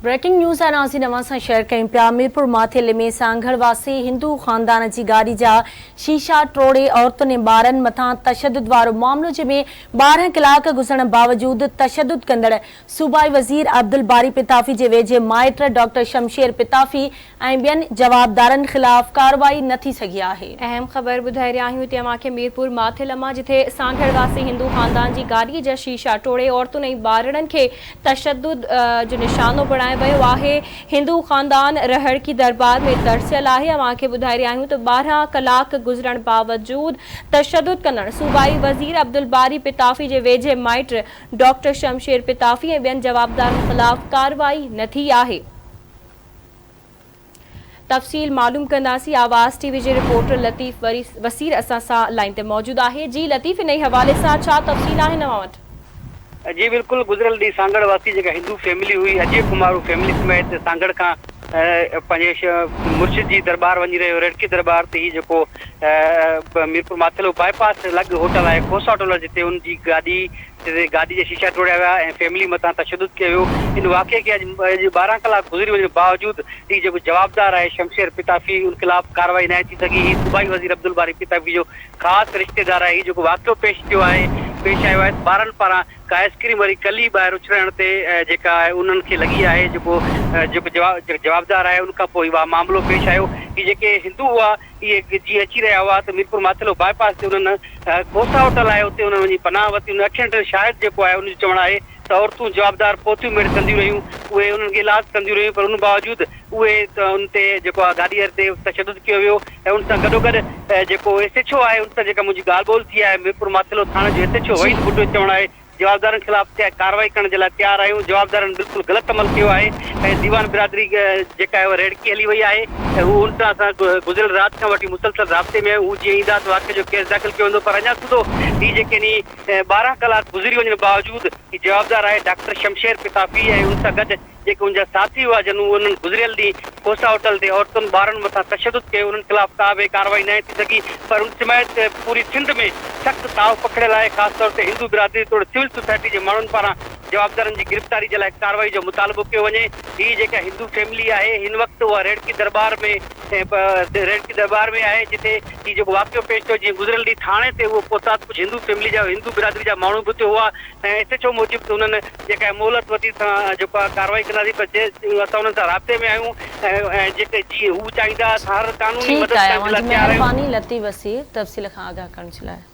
Breaking news Nazi नवां सां share कयूं पिया। मीरपुर माथेले में सांगड़ वासी हिंदू ख़ानदान की गाड़ी जा शीशा टोड़े औरतुनि ऐं ॿारनि मथां तशद्दुद वारो मामलो, जंहिंमें 12 कलाक गुज़रण बावजूद तशद्दुद कंदड़ सूबाई वज़ीर अब्दुल बारी पिताफ़ी जे वेझे माइट डॉक्टर शमशेर पिताफ़ी ऐं ॿियनि जवाबदारनि ख़िलाफ़ कार्रवाई न थी सघी आहे। अहम ख़बर ॿुधाए रहिया आहियूं तव्हांखे मीरपुर माथेले मां, जिथे सांगड़ वासी हिंदू ख़ानदान जी गाड़ी जा शीशा टोड़े औरतुनि ऐं ॿारनि खे तशद्दुद जो निशानो बणायो वियो आहे। हिंदू ख़ानदान रहड़ की दरबार में तरसियल आहे। अवांखे ॿुधाए रहिया आहियूं त 12 कलाक गुज़रण बावजूद तशद्दुद कंदड़ सूबाई वज़ीर अब्दुल बारी पिताफ़ी जे वेझे माइट डॉक्टर शमशेर पिताफ़ी ऐं ॿियनि जवाबदारनि ख़िलाफ़ कार्रवाई न थी आहे। तफ़सील मालूम कंदासीं। आवाज़ टीवी जे रिपोर्टर लतीफ़ वसीर असां सां लाइन ते मौजूद आहे। जी लतीफ़, इन हवाले सां छा तफ़सील आहे नवां वटि? जी बिल्कुल, गुजरल ॾींहुं सांगड़ वासी जेका हिंदू फैमिली हुई, अजय कुमार फैमिली समेत सांगड़ खां पंहिंजे मुर्शिद जी दरबार वञी रहियो, रेडकी दरबार ते ही जेको मीरपुर माथेलो बाईपास लॻ होटल आहे खोसा होटल, जिते उनजी गाॾी जे शीशा तोड़िया विया ऐं फैमिली मथां तशद्दुद कयो वियो। इन वाक़े खे अॼु 12 कलाक गुज़री वञण बावजूद ही जेको जवाबदार आहे शमशेर पिताफ़ी, उन ख़िलाफ़ कार्रवाई न थी सघी। ही सूबाई वज़ीर अब्दुल बारी पिताफ़ी जो ख़ासि रिश्तेदार आहे। ही जेको वाक़ियो पेश आयो आहे ॿारनि पारां का आइस्क्रीम वारी कली ॿाहिरि उछलण ते जेका आहे उन्हनि खे लॻी आहे। जेको जवाबदार आहे, उनखां पोइ इहा मामिलो पेश आयो। ही जेके हिंदू हुआ, इहे जीअं अची रहिया हुआ त मीरपुर माथेलो बाईपास ते उन्हनि खोसा होटल आहे, उते उन्हनि वञी पनाह वरिती। उन अखियुनि ते शायदि जेको आहे उनजो चवणु आहे त औरतूं जवाबदार पोथियूं मेड़ कंदियूं रहियूं, उहे उन्हनि खे इलाज कंदियूं रहियूं, पर उन बावजूद उहे उन ते जेको आहे गाॾीअ ते तशद्दुद कयो वियो। ऐं उन सां गॾोगॾु जेको एसएचओ आहे, उन सां जेका मुंहिंजी ॻाल्हि ॿोल थी आहे, मीरपुर माथेलो थाणे जो एसएचओ वहीद भुट्टो चवणु आहे जवाबदारनि ख़िलाफ़ कार्रवाई करण जे लाइ तयारु आहियूं। जवाबदारनि बिल्कुलु ग़लति अमल कयो आहे ऐं दीवान बिरादरी जेका आहे उहा रेडकी हली वई आहे। ऐं हू उन सां असां गुज़िरियल राति खां वठी मुसलसल राब्ते में हू जीअं ईंदा त वाक़े जो केस दाख़िल कयो वेंदो, पर अञा सुधो ही जेके 12 कलाक गुज़री वञण बावजूद ही जवाबदार आहे डॉक्टर शमशेर पिताफ़ी ऐं उन सां गॾु जेके उनजा साथी हुआ, जन उन्हनि गुज़रियल ॾींहुं खोसा होटल ते औरतुनि ॿारनि मथां तशद्दुद कयो, उन्हनि ख़िलाफ़ का बि कार्रवाई न थी सघी। पर उन समेत पूरी सिंध में सख़्तु ताव पकड़ियल आहे। ख़ासि तौर ते हिंदू बिरादरी तौरु सिविल सोसाइटी जे माण्हुनि पारां जवाबदारनि जी गिरफ़्तारी जे लाइ कार्रवाई जो मुतालबो कयो वञे। ही जेका हिंदू फैमिली आहे, हिन वक़्तु उहा रेडकी दरबार में आहे, जिते ही जेको वाक़ियो पेश थियो, जीअं गुज़िरियल ॾींहुं थाणे ते उहो पहुता, कुझु हिंदू फैमिली जा हिंदू बिरादरी जा माण्हू बि हुते हुआ ऐं एसएचओ मूजिबि उन्हनि जेका मोहलत वरिती जेको आहे कार्रवाई कंदासीं, पर असां उन्हनि सां राब्ते में आहियूं ऐं जेके जीअं हू चाहींदा हर कानूनी मदद करण जे लाइ तयार आहियूं। लतीफ़ वसीर तफ़सील खां आगाह करण जे लाइ।